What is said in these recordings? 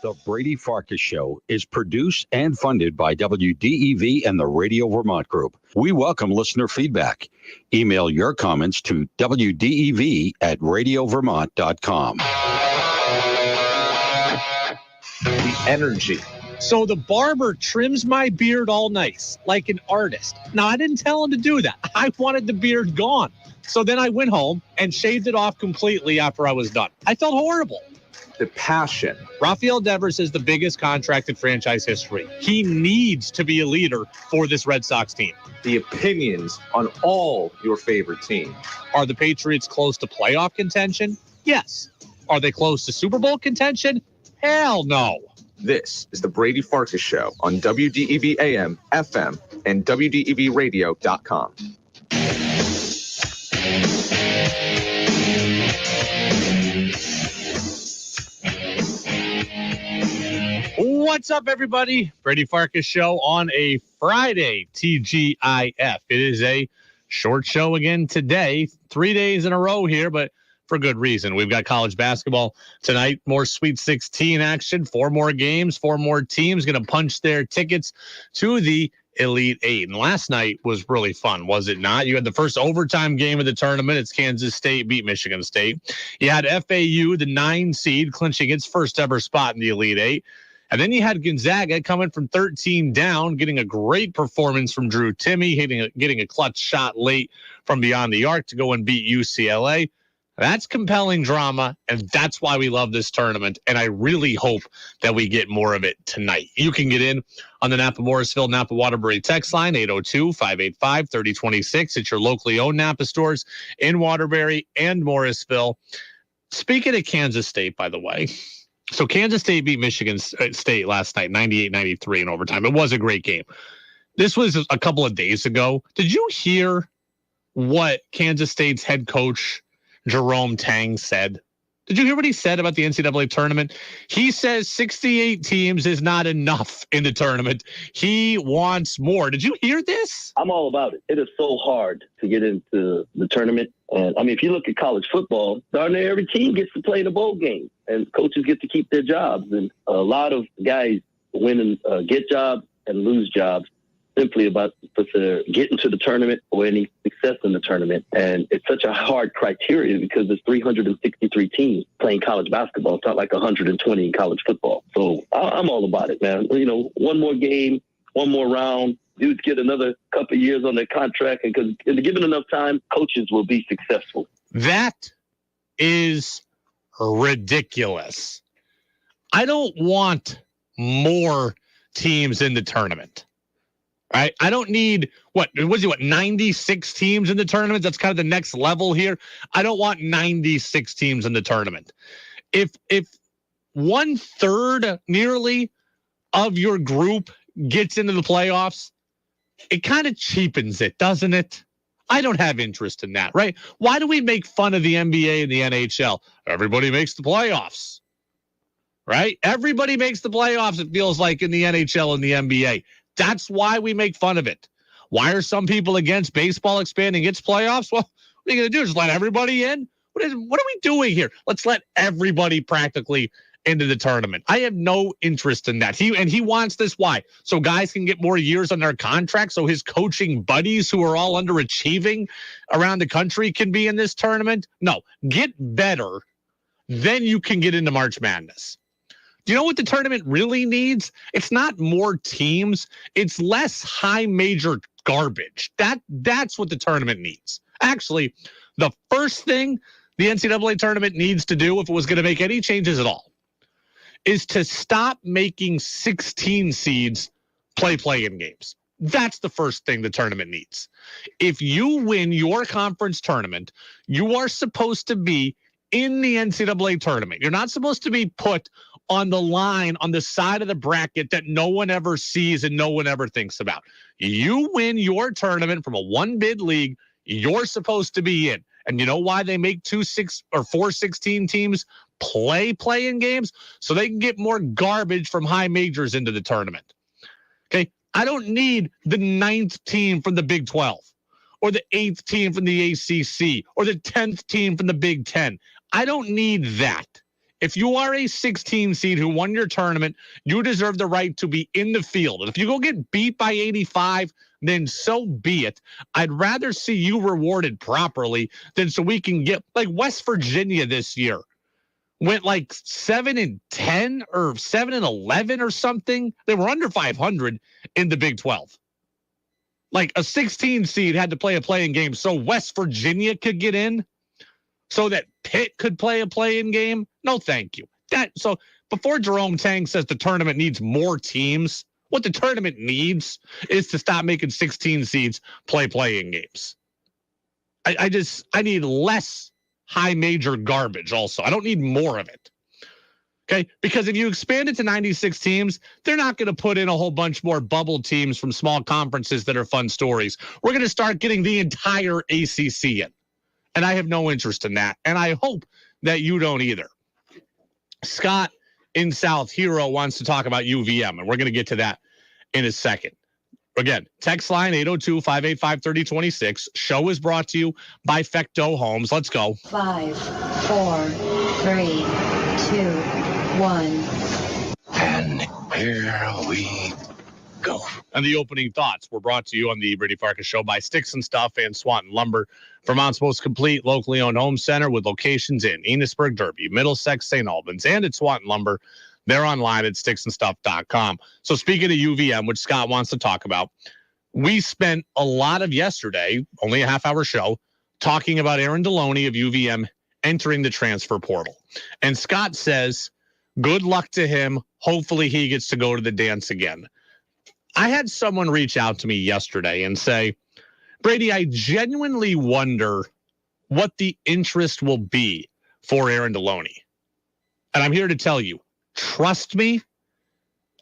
The Brady Farkas Show is produced and funded by WDEV and the Radio Vermont Group. We welcome listener feedback. Email your comments to wdev@radiovermont.com. The energy. So the barber trims my beard all nice, like an artist. Now, I didn't tell him to do that. I wanted the beard gone. So then I went home and shaved it off completely after I was done. I felt horrible. The passion. Rafael Devers is the biggest contract in franchise history. He needs to be a leader for this Red Sox team. The opinions on all your favorite teams. Are the Patriots close to playoff contention? Yes. Are they close to Super Bowl contention? Hell no. This is the Brady Farkas Show on WDEV AM, FM, and WDEVradio.com. What's up, everybody? Brady Farkas Show on a Friday, TGIF. It is a short show again today, 3 days in a row here, but for good reason. We've got college basketball tonight, more Sweet 16 action, 4 more games, 4 more teams going to punch their tickets to the Elite Eight. And last night was really fun, was it not? You had the first overtime game of the tournament. It's Kansas State beat Michigan State. You had FAU, the 9 seed, clinching its first ever spot in the Elite Eight. And then you had Gonzaga coming from 13 down, getting a great performance from Drew Timme, getting a clutch shot late from beyond the arc to go and beat UCLA. That's compelling drama, and that's why we love this tournament, and I really hope that we get more of it tonight. You can get in on the Napa Morrisville, Napa Waterbury text line, 802-585-3026. It's your locally owned Napa stores in Waterbury and Morrisville. Speaking of Kansas State, by the way, so Kansas State beat Michigan State last night, 98-93 in overtime. It was a great game. This was a couple of days ago. Did you hear what Kansas State's head coach Jerome Tang said? Did you hear what he said about the NCAA tournament? He says 68 teams is not enough in the tournament. He wants more. Did you hear this? I'm all about it. It is so hard to get into the tournament. And I mean, if you look at college football, darn near every team gets to play in a bowl game, and coaches get to keep their jobs. And a lot of guys win and get jobs and lose jobs simply about getting to the tournament or any success in the tournament. And it's such a hard criteria because there's 363 teams playing college basketball. It's not like 120 in college football. So I'm all about it, man. You know, one more game, one more round. Dudes get another couple of years on their contract, and because given enough time, coaches will be successful. That is ridiculous. I don't want more teams in the tournament. Right? I don't need, 96 teams in the tournament? That's kind of the next level here. I don't want 96 teams in the tournament. If 1/3 nearly of your group gets into the playoffs, it kind of cheapens it, doesn't it? I don't have interest in that, right? Why do we make fun of the NBA and the NHL? Everybody makes the playoffs, right? Everybody makes the playoffs, it feels like, in the NHL and the NBA. That's why we make fun of it. Why are some people against baseball expanding its playoffs? Well, what are you going to do? Just let everybody in? What are we doing here? Let's let everybody practically into the tournament. I have no interest in that. He wants this. Why? So guys can get more years on their contract, so his coaching buddies who are all underachieving around the country can be in this tournament? No. Get better, then you can get into March Madness. Do you know what the tournament really needs? It's not more teams. It's less high major garbage. That's what the tournament needs. Actually, the first thing the NCAA tournament needs to do, if it was going to make any changes at all, is to stop making 16 seeds play-in games. That's the first thing the tournament needs. If you win your conference tournament, you are supposed to be in the NCAA tournament. You're not supposed to be put on the line on the side of the bracket that no one ever sees and no one ever thinks about. You win your tournament from a 1-bid league, you're supposed to be in. And you know why they make 4 16 teams play-in games? So they can get more garbage from high majors into the tournament. Okay, I don't need the 9th team from the Big 12 or the 8th team from the ACC or the 10th team from the Big 10. I don't need that. if you are a 16 seed who won your tournament, you deserve the right to be in the field. And if you go get beat by 85, then so be it. I'd rather see you rewarded properly than so we can get like West Virginia this year went like 7-10 or 7-11 or something. They were under 500 in the Big 12. Like a 16 seed had to play a playing game so West Virginia could get in, so that Pitt could play a playing game. No, thank you. So before Jerome Tang says the tournament needs more teams, what the tournament needs is to stop making 16 seeds play playing games. I need less high major garbage also. I don't need more of it. Okay, because if you expand it to 96 teams, they're not going to put in a whole bunch more bubble teams from small conferences that are fun stories. We're going to start getting the entire ACC in. And I have no interest in that. And I hope that you don't either. Scott in South Hero wants to talk about UVM, and we're going to get to that in a second. Again, text line 802-585-3026. Show is brought to you by Fecto Homes. Let's go. 5, 4, 3, 2, 1. And here we go. And the opening thoughts were brought to you on the Brady Farkas Show by Sticks and Stuff and Swanton Lumber, Vermont's most complete locally owned home center with locations in Enosburg, Derby, Middlesex, St. Albans, and at Swanton Lumber. They're online at sticksandstuff.com. So speaking of UVM, which Scott wants to talk about, we spent a lot of yesterday, only a half-hour show, talking about Aaron Deloney of UVM entering the transfer portal. And Scott says, good luck to him. Hopefully he gets to go to the dance again. I had someone reach out to me yesterday and say, Brady, I genuinely wonder what the interest will be for Aaron Deloney. And I'm here to tell you, trust me,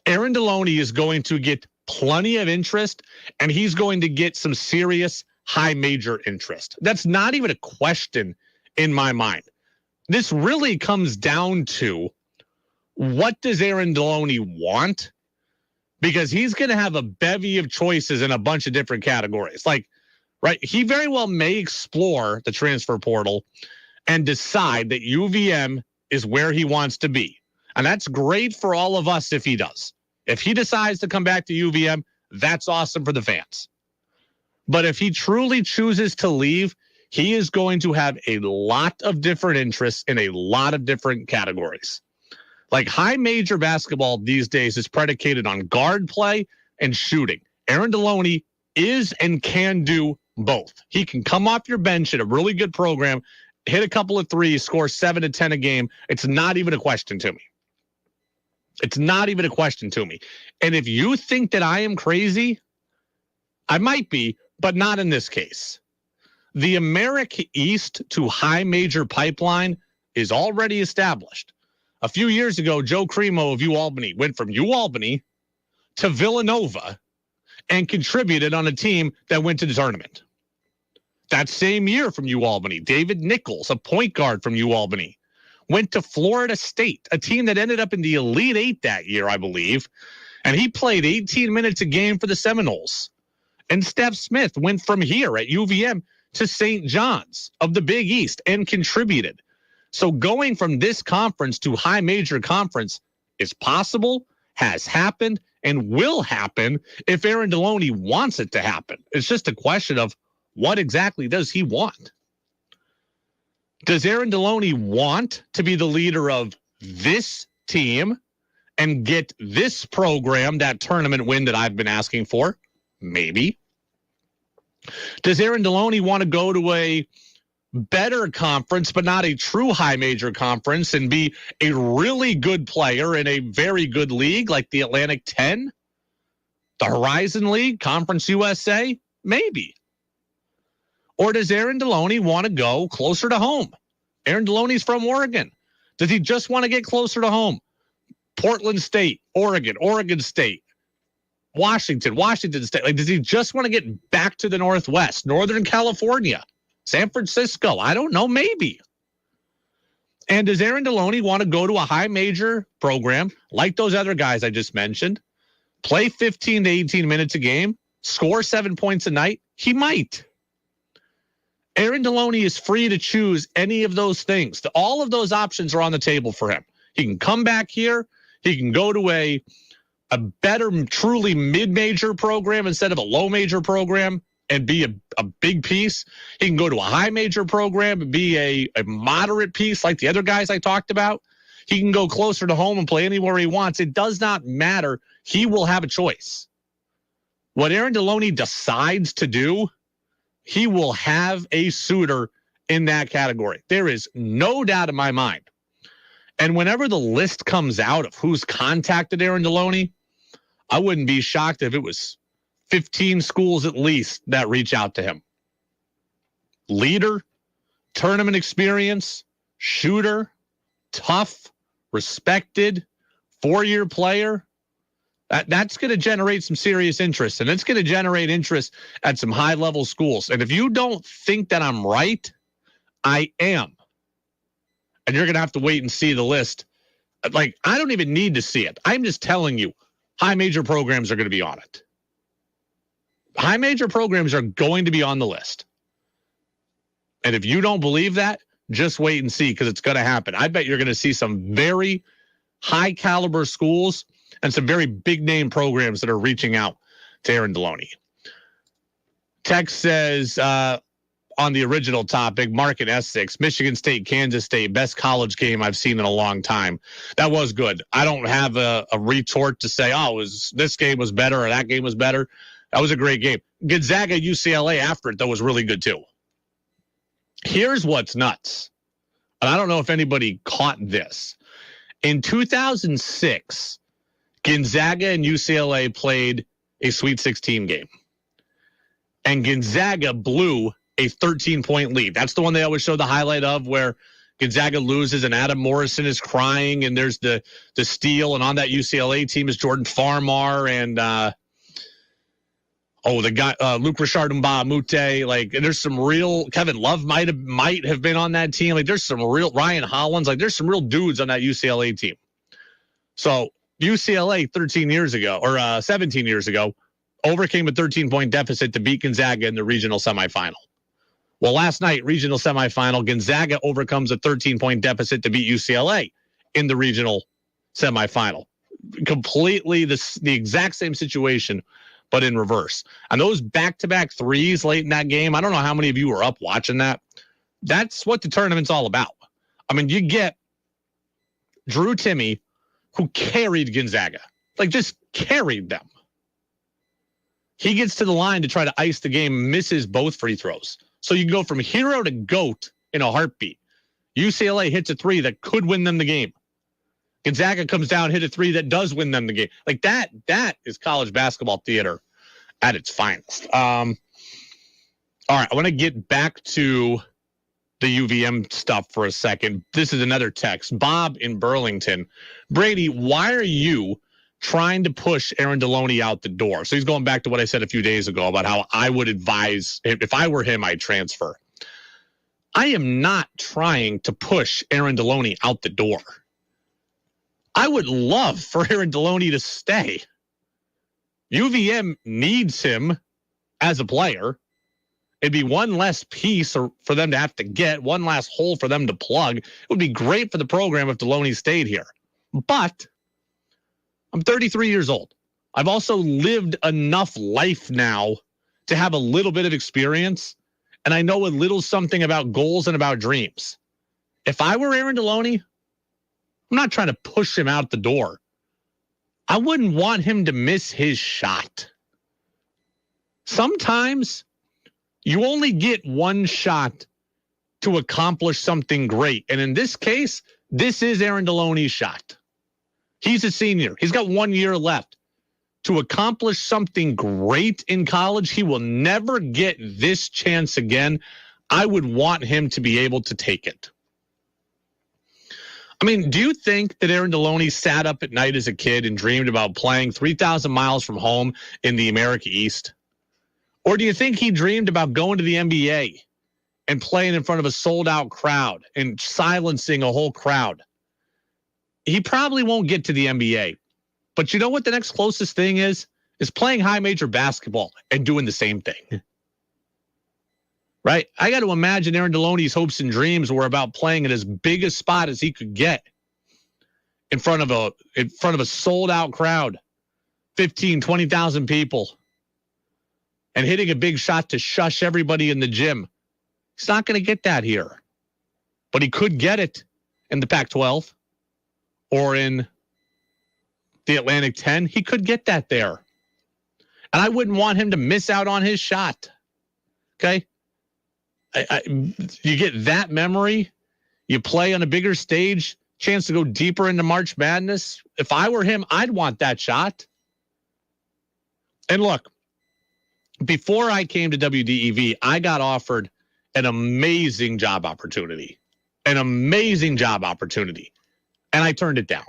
Aaron Deloney is going to get plenty of interest, and he's going to get some serious high major interest. That's not even a question in my mind. This really comes down to, what does Aaron Deloney want? Because he's going to have a bevy of choices in a bunch of different categories. Like, right, he very well may explore the transfer portal and decide that UVM is where he wants to be. And that's great for all of us if he does. If he decides to come back to UVM, that's awesome for the fans. But if he truly chooses to leave, he is going to have a lot of different interests in a lot of different categories. Like high major basketball these days is predicated on guard play and shooting. Aaron Deloney is and can do both. He can come off your bench at a really good program, hit a couple of threes, score 7 to 10 a game. It's not even a question to me. It's not even a question to me. And if you think that I am crazy, I might be, but not in this case. The America East to high major pipeline is already established. A few years ago, Joe Cremo of UAlbany went from UAlbany to Villanova and contributed on a team that went to the tournament. That same year from UAlbany, David Nichols, a point guard from UAlbany, went to Florida State, a team that ended up in the Elite Eight that year, I believe. And he played 18 minutes a game for the Seminoles. And Steph Smith went from here at UVM to St. John's of the Big East and contributed. So going from this conference to high major conference is possible, has happened, and will happen if Aaron Deloney wants it to happen. It's just a question of what exactly does he want? Does Aaron Deloney want to be the leader of this team and get this program that tournament win that I've been asking for? Maybe. Does Aaron Deloney want to go to a better conference, but not a true high major conference, and be a really good player in a very good league like the Atlantic 10, the Horizon League, Conference USA? Maybe. Or does Aaron Deloney want to go closer to home? Aaron Deloney's from Oregon. Does he just want to get closer to home? Portland State, Oregon, Oregon State, Washington State. Like, does he just want to get back to the Northwest, Northern California, San Francisco? I don't know, maybe. And does Aaron Deloney want to go to a high major program like those other guys I just mentioned, play 15 to 18 minutes a game, score 7 points a night? He might. Aaron Deloney is free to choose any of those things. All of those options are on the table for him. He can come back here. He can go to a better, truly mid-major program instead of a low-major program and be a big piece. He can go to a high-major program and be a moderate piece like the other guys I talked about. He can go closer to home and play anywhere he wants. It does not matter. He will have a choice. What Aaron Deloney decides to do, he will have a suitor in that category. There is no doubt in my mind. And whenever the list comes out of who's contacted Aaron Deloney, I wouldn't be shocked if it was 15 schools at least that reach out to him. Leader, tournament experience, shooter, tough, respected, 4-year player. That's going to generate some serious interest, and it's going to generate interest at some high-level schools. And if you don't think that I'm right, I am. And you're going to have to wait and see the list. Like, I don't even need to see it. I'm just telling you, high major programs are going to be on it. High major programs are going to be on the list. And if you don't believe that, just wait and see, because it's going to happen. I bet you're going to see some very high caliber schools and some very big name programs that are reaching out to Aaron Deloney. Text says, on the original topic, Mark at S6, Michigan State, Kansas State, best college game I've seen in a long time. That was good. I don't have a retort to say, this game was better or that game was better. That was a great game. Gonzaga, UCLA after it, though, was really good too. Here's what's nuts. And I don't know if anybody caught this. In 2006, Gonzaga and UCLA played a Sweet 16 game. And Gonzaga blew a 13-point lead. That's the one they always show the highlight of, where Gonzaga loses and Adam Morrison is crying and there's the steal. And on that UCLA team is Jordan Farmar and the guy Luke Richard Mbah-a-Moute. Like, there's some real Kevin Love might have been on that team. Like, there's some real Ryan Hollins. Like, there's some real dudes on that UCLA team. So UCLA 17 years ago overcame a 13-point deficit to beat Gonzaga in the regional semifinal. Well, last night, regional semifinal, Gonzaga overcomes a 13-point deficit to beat UCLA in the regional semifinal. Completely the exact same situation, but in reverse. And those back-to-back threes late in that game, I don't know how many of you were up watching that. That's what the tournament's all about. I mean, you get Drew Timme, who carried Gonzaga, like just carried them. He gets to the line to try to ice the game, misses both free throws. So you go from hero to GOAT in a heartbeat. UCLA hits a three that could win them the game. Gonzaga comes down, hit a three that does win them the game. Like that is college basketball theater at its finest. All right, I want to get back to the UVM stuff for a second. This is another text. Bob in Burlington. Brady, why are you trying to push Aaron Deloney out the door? So he's going back to what I said a few days ago about how I would advise, if I were him, I'd transfer. I am not trying to push Aaron Deloney out the door. I would love for Aaron Deloney to stay. UVM needs him as a player. It'd be one less piece for them to have to get, one last hole for them to plug. It would be great for the program if Deloney stayed here. But I'm 33 years old. I've also lived enough life now to have a little bit of experience, and I know a little something about goals and about dreams. If I were Aaron Deloney, I'm not trying to push him out the door. I wouldn't want him to miss his shot. Sometimes you only get one shot to accomplish something great. And in this case, this is Aaron Deloney's shot. He's a senior. He's got 1 year left to accomplish something great in college. He will never get this chance again. I would want him to be able to take it. I mean, do you think that Aaron Deloney sat up at night as a kid and dreamed about playing 3,000 miles from home in the America East? Or do you think he dreamed about going to the NBA and playing in front of a sold-out crowd and silencing a whole crowd? He probably won't get to the NBA. But you know what the next closest thing is? Is playing high major basketball and doing the same thing. Right? I got to imagine Aaron Deloney's hopes and dreams were about playing at as big a spot as he could get. in front of a sold out crowd, 15, 20,000 people, and hitting a big shot to shush everybody in the gym. He's not going to get that here, but he could get it in the Pac-12 or in the Atlantic 10. He could get that there. And I wouldn't want him to miss out on his shot. Okay? You get that memory. You play on a bigger stage, chance to go deeper into March Madness. If I were him, I'd want that shot. And look, before I came to WDEV, I got offered an amazing job opportunity. An amazing job opportunity. And I turned it down.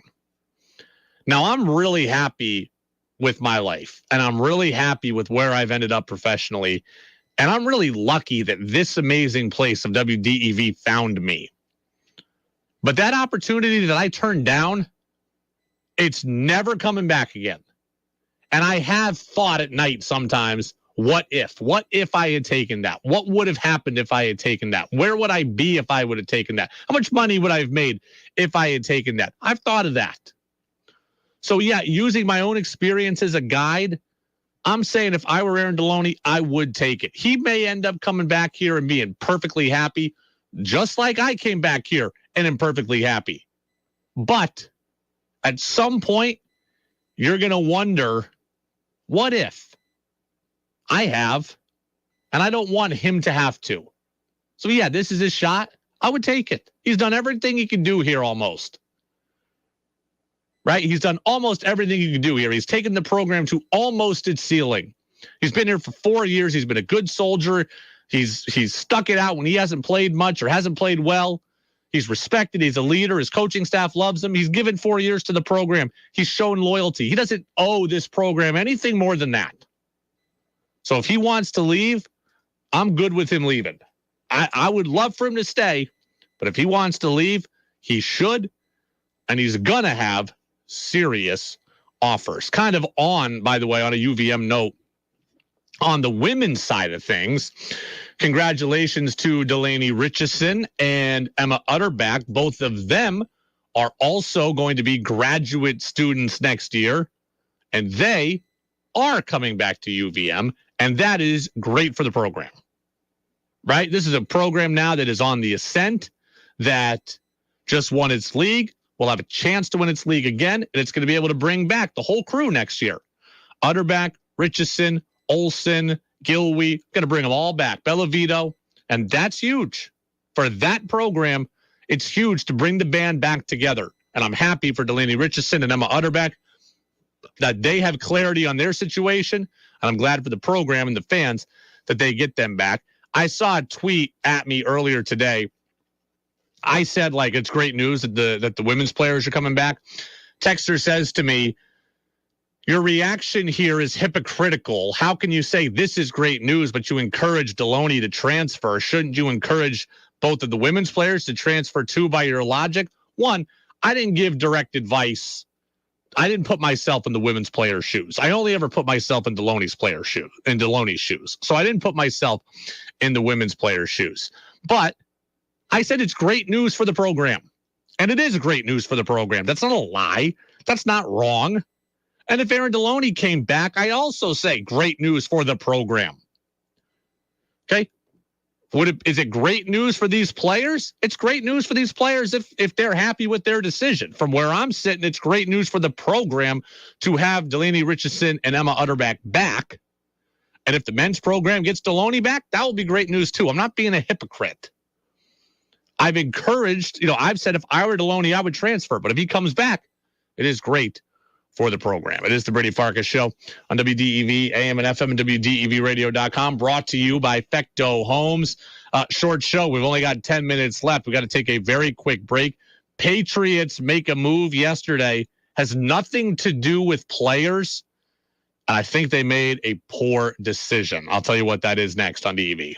Now, I'm really happy with my life, and I'm really happy with where I've ended up professionally. And I'm really lucky that this amazing place of WDEV found me. But that opportunity that I turned down, it's never coming back again. And I have thought at night sometimes, what if I had taken that? What would have happened if I had taken that? Where would I be if I would have taken that? How much money would I have made if I had taken that? I've thought of that. So yeah, using my own experience as a guide, I'm saying if I were Aaron Deloney, I would take it. He may end up coming back here and being perfectly happy, just like I came back here and am perfectly happy. But at some point, you're going to wonder, what if I have, and I don't want him to have to. So yeah, this is his shot. I would take it. He's done everything he can do here almost. Right? He's done almost everything he can do here. He's taken the program to almost its ceiling. He's been here for 4 years. He's been a good soldier. He's stuck it out when he hasn't played much or hasn't played well. He's respected. He's a leader. His coaching staff loves him. He's given 4 years to the program. He's shown loyalty. He doesn't owe this program anything more than that. So if he wants to leave, I'm good with him leaving. I would love for him to stay, but if he wants to leave, he should, and he's going to have serious offers. Kind of on, by the way, on a UVM note, on the women's side of things, congratulations to Deloney Richardson and Emma Utterback. Both of them are also going to be graduate students next year, and they are coming back to UVM, and that is great for the program. Right? This is a program now that is on the ascent, that just won its league, will have a chance to win its league again, and it's going to be able to bring back the whole crew next year. Utterback, Richardson, Olsen, Gilwey, going to bring them all back. Bellavito, and that's huge. For that program, it's huge to bring the band back together. And I'm happy for Deloney Richardson and Emma Utterback that they have clarity on their situation, and I'm glad for the program and the fans that they get them back. I saw a tweet at me earlier today. I said, like, it's great news that the women's players are coming back. Texter says to me, your reaction here is hypocritical. How can you say this is great news, but you encourage Deloney to transfer? Shouldn't you encourage both of the women's players to transfer too by your logic? One, I didn't give direct advice. I didn't put myself in the women's players' shoes. I only ever put myself in Deloney's shoes. So I didn't put myself in the women's players' shoes. But I said it's great news for the program. And it is great news for the program. That's not a lie. That's not wrong. And if Aaron Deloney came back, I also say great news for the program. Okay? Is it great news for these players? It's great news for these players if they're happy with their decision. From where I'm sitting, it's great news for the program to have Deloney Richardson and Emma Utterback back. And if the men's program gets Deloney back, that will be great news too. I'm not being a hypocrite. I've encouraged, I've said if I were Deloney, I would transfer. But if he comes back, it is great for the program. It is the Brady Farkas Show on WDEV, AM and FM, and WDEVradio.com, brought to you by Fecto Homes. Short show. We've only got 10 minutes left. We got to take a very quick break. Patriots make a move yesterday. Has nothing to do with players. I think they made a poor decision. I'll tell you what that is next on DEV.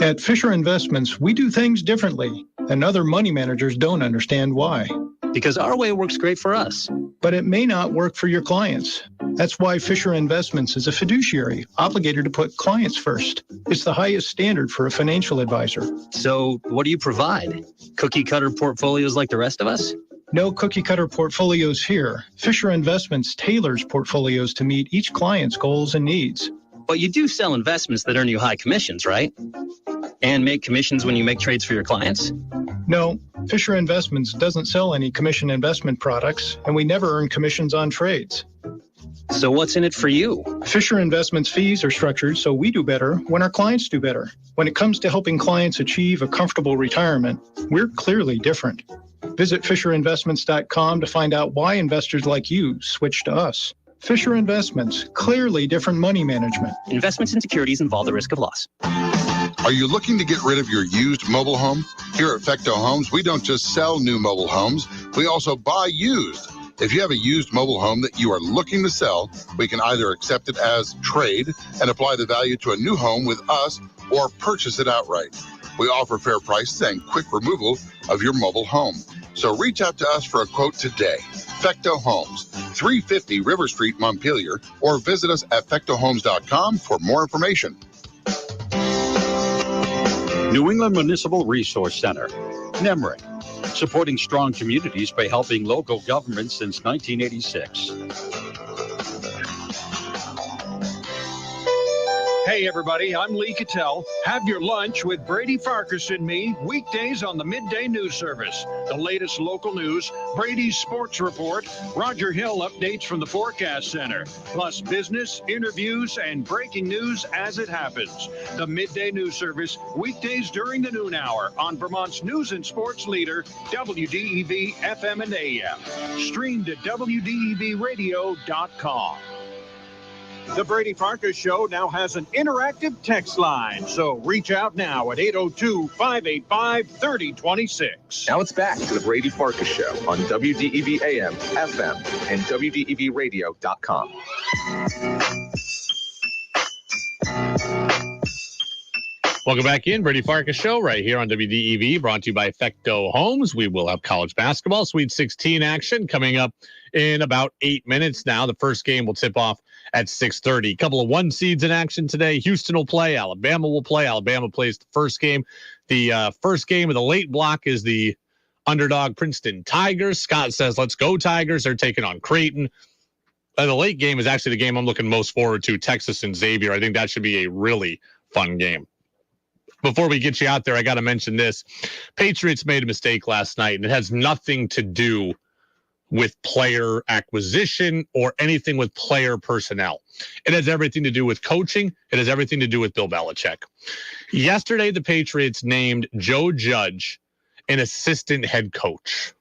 At Fisher Investments, we do things differently, and other money managers don't understand why. Because our way works great for us. But it may not work for your clients. That's why Fisher Investments is a fiduciary, obligated to put clients first. It's the highest standard for a financial advisor. So what do you provide? Cookie cutter portfolios like the rest of us? No cookie-cutter portfolios here. Fisher Investments tailors portfolios to meet each client's goals and needs. But you do sell investments that earn you high commissions, right? And make commissions when you make trades for your clients? No, Fisher Investments doesn't sell any commission investment products, and we never earn commissions on trades. So what's in it for you? Fisher Investments fees are structured so we do better when our clients do better. When it comes to helping clients achieve a comfortable retirement, we're clearly different. Visit FisherInvestments.com to find out why investors like you switch to us. Fisher Investments, clearly different money management. Investments in securities involve the risk of loss. Are you looking to get rid of your used mobile home? Here at Fecto Homes, we don't just sell new mobile homes, we also buy used. If you have a used mobile home that you are looking to sell, we can either accept it as trade and apply the value to a new home with us or purchase it outright. We offer fair prices and quick removal of your mobile home. So reach out to us for a quote today. Fecto Homes, 350 River Street, Montpelier, or visit us at fectohomes.com for more information. New England Municipal Resource Center, NEMRIC, supporting strong communities by helping local governments since 1986. Hey everybody, I'm Lee Cattell. Have your lunch with Brady, Farkas, and me weekdays on the Midday News Service. The latest local news, Brady's sports report, Roger Hill updates from the Forecast Center, plus business, interviews, and breaking news as it happens. The Midday News Service, weekdays during the noon hour on Vermont's news and sports leader, WDEV FM and AM. Streamed at WDEVradio.com. The Brady Farkas Show now has an interactive text line, so reach out now at 802-585-3026. Now it's back to the Brady Farkas Show on WDEV AM, FM, and WDEVradio.com. Welcome back in, Brady Farkas Show, right here on WDEV, brought to you by Fecto Homes. We will have college basketball, Sweet 16 action coming up in about 8 minutes now. The first game will tip off at 6:30. A couple of one seeds in action today. Houston will play. Alabama will play. Alabama plays the first game. The first game of the late block is the underdog Princeton Tigers. Scott says, let's go Tigers. They're taking on Creighton. The late game is actually the game I'm looking most forward to, Texas and Xavier. I think that should be a really fun game. Before we get you out there, I got to mention this. Patriots made a mistake last night, and it has nothing to do with player acquisition or anything with player personnel. It has everything to do with coaching. It has everything to do with Bill Belichick. Yesterday, the Patriots named Joe Judge an assistant head coach.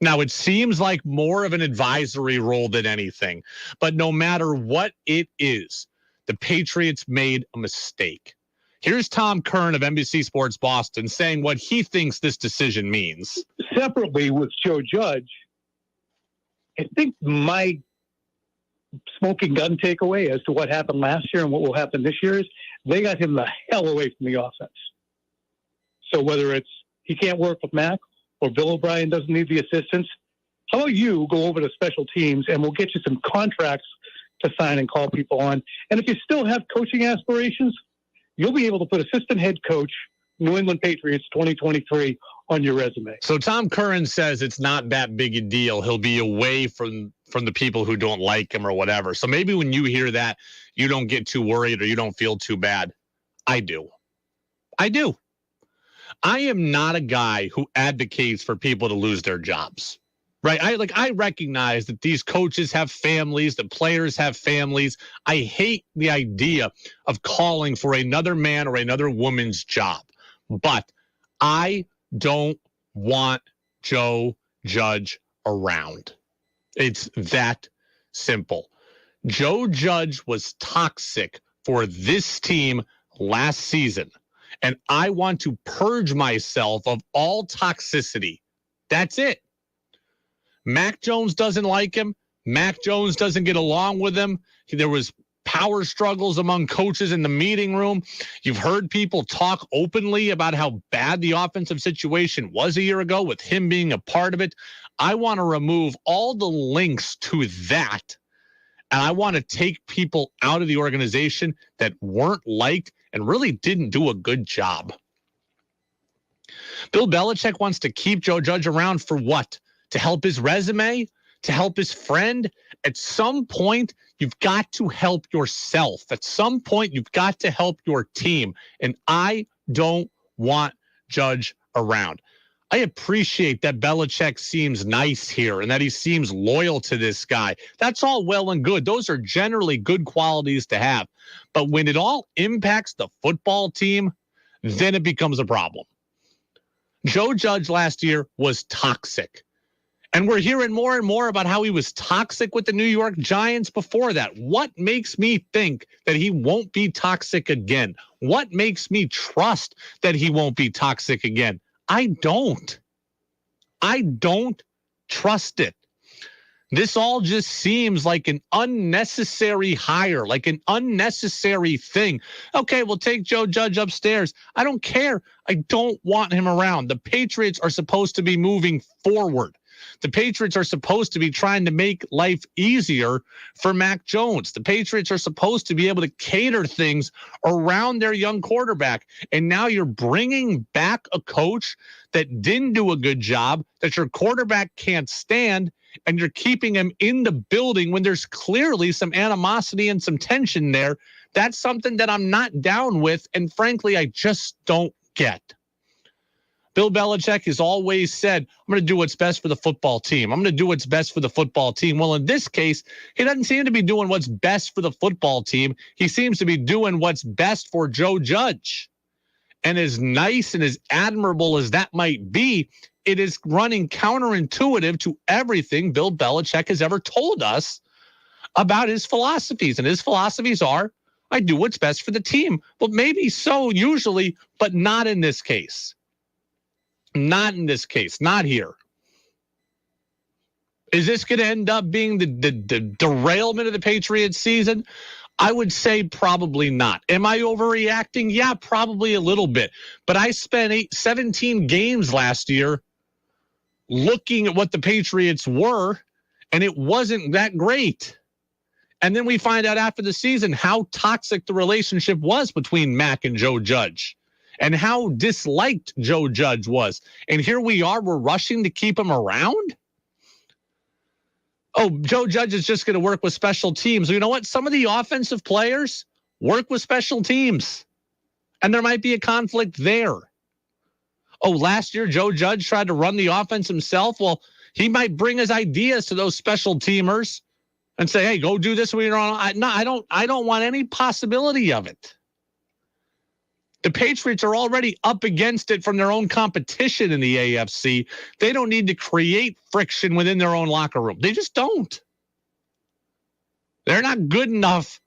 Now, it seems like more of an advisory role than anything, but no matter what it is, the Patriots made a mistake. Here's Tom Kern of NBC Sports Boston saying what he thinks this decision means. Separately with Joe Judge, I think my smoking gun takeaway as to what happened last year and what will happen this year is they got him the hell away from the offense. So whether it's he can't work with Mac or Bill O'Brien doesn't need the assistance, how about you go over to special teams and we'll get you some contracts to sign and call people on. And if you still have coaching aspirations, you'll be able to put assistant head coach, New England Patriots 2023 on your resume. So Tom Curran says it's not that big a deal. He'll be away from the people who don't like him or whatever. So maybe when you hear that, you don't get too worried or you don't feel too bad. I do. I am not a guy who advocates for people to lose their jobs. Right. I recognize that these coaches have families, that players have families. I hate the idea of calling for another man or another woman's job. But I don't want Joe Judge around. It's that simple. Joe Judge was toxic for this team last season, and I want to purge myself of all toxicity. That's it. Mac Jones doesn't like him. Mac Jones doesn't get along with him. There was power struggles among coaches in the meeting room. You've heard people talk openly about how bad the offensive situation was a year ago with him being a part of it. I want to remove all the links to that. And I want to take people out of the organization that weren't liked and really didn't do a good job. Bill Belichick wants to keep Joe Judge around for what? to help his resume, to help his friend. At some point, you've got to help yourself. At some point, you've got to help your team. And I don't want Judge around. I appreciate that Belichick seems nice here and that he seems loyal to this guy. That's all well and good. Those are generally good qualities to have. But when it all impacts the football team, then it becomes a problem. Joe Judge last year was toxic. And we're hearing more and more about how he was toxic with the New York Giants before that. What makes me think that he won't be toxic again? What makes me trust that he won't be toxic again? I don't trust it. This all just seems like an unnecessary hire, like an unnecessary thing. Okay, we'll take Joe Judge upstairs. I don't care. I don't want him around. The Patriots are supposed to be moving forward. The Patriots are supposed to be trying to make life easier for Mac Jones. The Patriots are supposed to be able to cater things around their young quarterback. And now you're bringing back a coach that didn't do a good job, that your quarterback can't stand, and you're keeping him in the building when there's clearly some animosity and some tension there. That's something that I'm not down with, and frankly, I just don't get. Bill Belichick has always said, I'm going to do what's best for the football team. I'm going to do what's best for the football team. Well, in this case, he doesn't seem to be doing what's best for the football team. He seems to be doing what's best for Joe Judge. And as nice and as admirable as that might be, it is running counterintuitive to everything Bill Belichick has ever told us about his philosophies. And his philosophies are, I do what's best for the team. Well, maybe so usually, but not in this case. Not in this case. Not here. Is this going to end up being the derailment of the Patriots season? I would say probably not. Am I overreacting? Yeah, probably a little bit. But I spent 17 games last year looking at what the Patriots were, and it wasn't that great. And then we find out after the season how toxic the relationship was between Mac and Joe Judge, and how disliked Joe Judge was. And here we are, we're rushing to keep him around? Oh, Joe Judge is just going to work with special teams. You know what? Some of the offensive players work with special teams, and there might be a conflict there. Oh, last year, Joe Judge tried to run the offense himself. Well, he might bring his ideas to those special teamers and say, hey, go do this when you're on. I don't want any possibility of it. The Patriots are already up against it from their own competition in the AFC. They don't need to create friction within their own locker room. They just don't. They're not good enough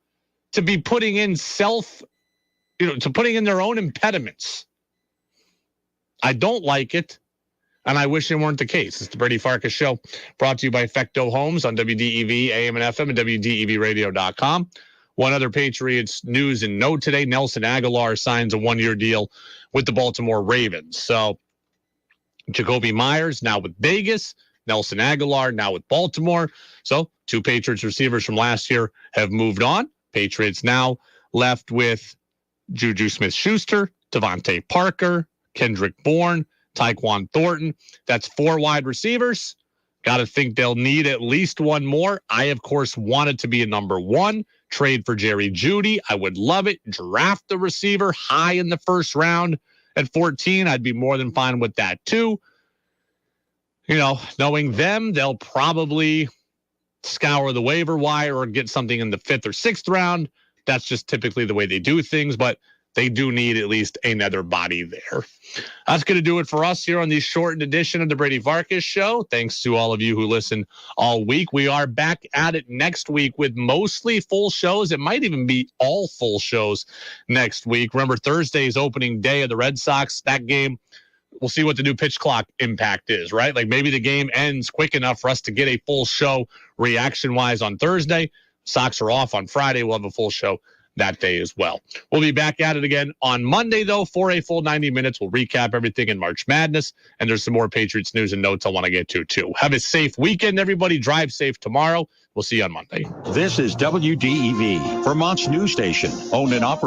to be putting in to putting in their own impediments. I don't like it, and I wish it weren't the case. It's the Brady Farkas Show, brought to you by Fecto Homes on WDEV, AM and FM, and WDEVradio.com. One other Patriots news and note today, Nelson Aguilar signs a one-year deal with the Baltimore Ravens. So Jacoby Myers now with Vegas, Nelson Aguilar now with Baltimore. So two Patriots receivers from last year have moved on. Patriots now left with Juju Smith-Schuster, Devontae Parker, Kendrick Bourne, Tyquan Thornton. That's four wide receivers. Got to think they'll need at least one more. I, of course, wanted to be a number one. Trade for Jerry Jeudy. I would love it. Draft the receiver high in the first round at 14. I'd be more than fine with that too. You know, knowing them, they'll probably scour the waiver wire or get something in the 5th or 6th round. That's just typically the way they do things, but they do need at least another body there. That's going to do it for us here on the shortened edition of the Brady Farkas Show. Thanks to all of you who listen all week. We are back at it next week with mostly full shows. It might even be all full shows next week. Remember, Thursday is opening day of the Red Sox. That game, we'll see what the new pitch clock impact is, right? Like maybe the game ends quick enough for us to get a full show reaction-wise on Thursday. Sox are off on Friday. We'll have a full show that day as well. We'll be back at it again on Monday, though, for a full 90 minutes. We'll recap everything in March Madness, and there's some more Patriots news and notes I want to get to, too. Have a safe weekend, everybody. Drive safe tomorrow. We'll see you on Monday. This is WDEV, Vermont's news station, owned and operated